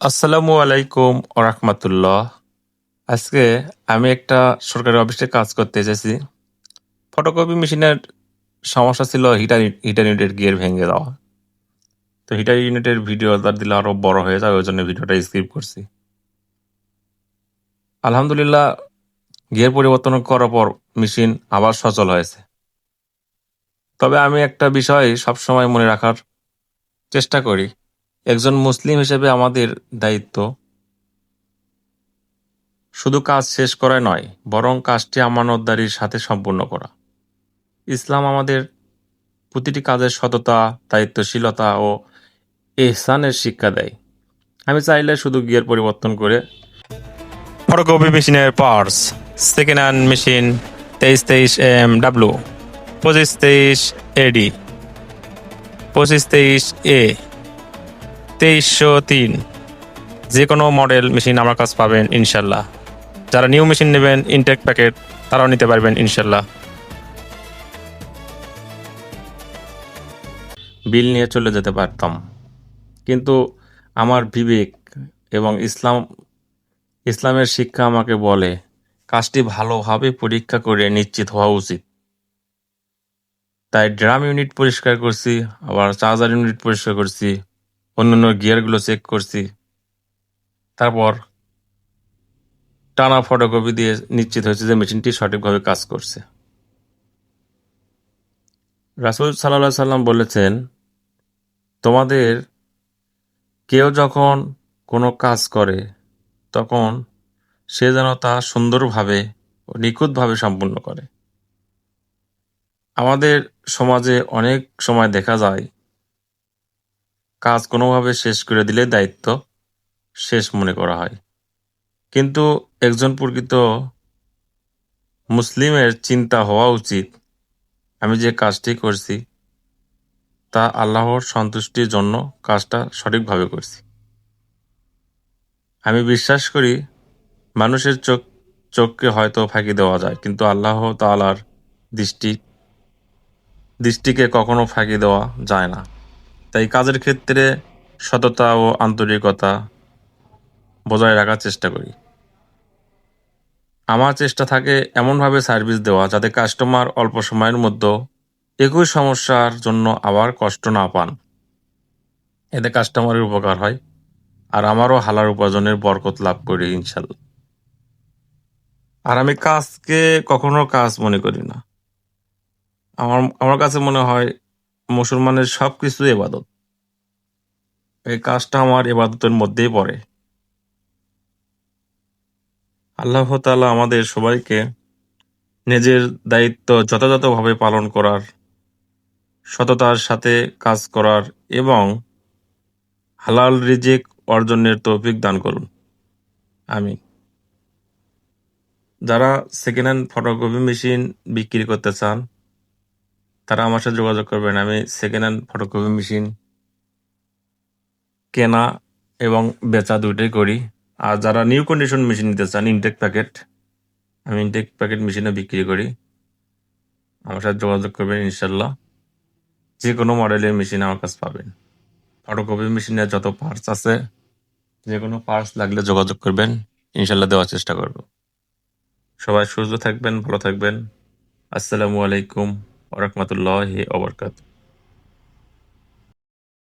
আসসালামু আলাইকুম রাহমাতুল্লাহ। আজকে আমি একটা সরকারি অফিসে কাজ করতে এসেছি। ফটোকপি মেশিনের সমস্যা ছিল হিটার ইউনিটের গিয়ার ভেঙে যাওয়া। তো হিটার ইউনিটের ভিডিও অর্ডার দিলে আরো বড় হয়ে যায়, ওই জন্য ভিডিওটা স্কিপ করছি। আলহামদুলিল্লাহ, গিয়ার পরিবর্তন করার পর মেশিন আবার সচল হয়েছে। তবে আমি একটা বিষয় সবসময় মনে রাখার চেষ্টা করি, একজন মুসলিম হিসেবে আমাদের দায়িত্ব শুধু কাজ শেষ করা নয়, বরং কাজটি আমানতদারির সাথে সম্পূর্ণ করা। ইসলাম আমাদের প্রতিটি কাজের সততা, দায়িত্বশীলতা ও ইহসানের শিক্ষা দেয়। আমি চাইলে শুধু গিয়ার পরিবর্তন করে ফটোকপি মেশিনের parts, second hand machine 2323 AMW, 2523 AD, 2523 A, 2303 যে কোনো মডেল মেশিন আমার কাছে পাবেন ইনশাল্লাহ। যারা নিউ মেশিন নেবেন ইনটেক প্যাকেট, তারাও নিতে পারবেন ইনশাল্লাহ। বিল নিয়ে চলে যেতে পারতাম, কিন্তু আমার বিবেক এবং ইসলামের শিক্ষা আমাকে বলে কাজটি ভালোভাবে পরীক্ষা করে নিশ্চিত হওয়া উচিত। তাই ড্রাম ইউনিট পরিষ্কার করছি, আবার চার্জার ইউনিট পরিষ্কার করছি, অন্যান্য গিয়ারগুলো চেক করছি। তারপর টানা ফটোকপি দিয়ে নিশ্চিত হয়েছে যে মেশিনটি সঠিকভাবে কাজ করছে। রাসূল সাল্লাল্লাহু সাল্লাম বলেছেন, তোমাদের কেউ যখন কোনো কাজ করে তখন সে যেন তা সুন্দরভাবে ও নিখুঁতভাবে সম্পূর্ণ করে। আমাদের সমাজে অনেক সময় দেখা যায় কাজ কোনোভাবে শেষ করে দিলে দায়িত্ব শেষ মনে করা হয়, কিন্তু একজন প্রকৃত মুসলিমের চিন্তা হওয়া উচিত, আমি যে কাজটি করছি তা আল্লাহর সন্তুষ্টির জন্য কাজটা সঠিকভাবে করছি। আমি বিশ্বাস করি মানুষের চোখকে হয়তো ফাঁকি দেওয়া যায়, কিন্তু আল্লাহ তাআলার দৃষ্টিকে কখনো ফাঁকি দেওয়া যায় না। তাই কাজের ক্ষেত্রে সততা ও আন্তরিকতা বজায় রাখার চেষ্টা করি। আমার চেষ্টা থাকে এমনভাবে সার্ভিস দেওয়া যাতে কাস্টমার অল্প সময়ের মধ্যে একই সমস্যার জন্য আবার কষ্ট না পান। এতে কাস্টমারের উপকার হয় আর আমারও হালাল উপার্জনের বরকত লাভ করি ইনশাল্লাহ। আর আমি কাজকে কখনো কাজ মনে করি না। আমার কাছে মনে হয় মুসলমানের সবকিছু ইবাদত। এই কাজটা আমার ইবাদতের মধ্যেই পড়ে। আল্লাহ তাআলা আমাদের সবাইকে নিজের দায়িত্ব যথাযথভাবে পালন করার, সততার সাথে কাজ করার এবং হালাল রিজিক অর্জনের তৌফিক দান করুন। আমিন। যারা সেকেন্ড হ্যান্ড ফটোকপি মেশিন বিক্রি করতে চান তারা আমার সাথে যোগাযোগ করবেন। আমি সেকেন্ড হ্যান্ড ফটোকপি মেশিন কেনা এবং বেচা দুইটাই করি। আর যারা নিউ কন্ডিশন মেশিন নিতে চান ইনটেক প্যাকেট, আমি ইনটেক প্যাকেট মেশিনও বিক্রি করি। আমার সাথে যোগাযোগ করবেন ইনশাল্লাহ। যে কোনো মডেলের মেশিন আমার কাছে পাবেন। ফটোকপি মেশিনের যত পার্টস আছে, যে কোনো পার্টস লাগলে যোগাযোগ করবেন, ইনশাল্লাহ দেওয়ার চেষ্টা করব। সবাই সুস্থ থাকবেন, ভালো থাকবেন। আসসালামু আলাইকুম ওয়া রাহমাতুল্লাহি ওয়া বারাকাতুহু।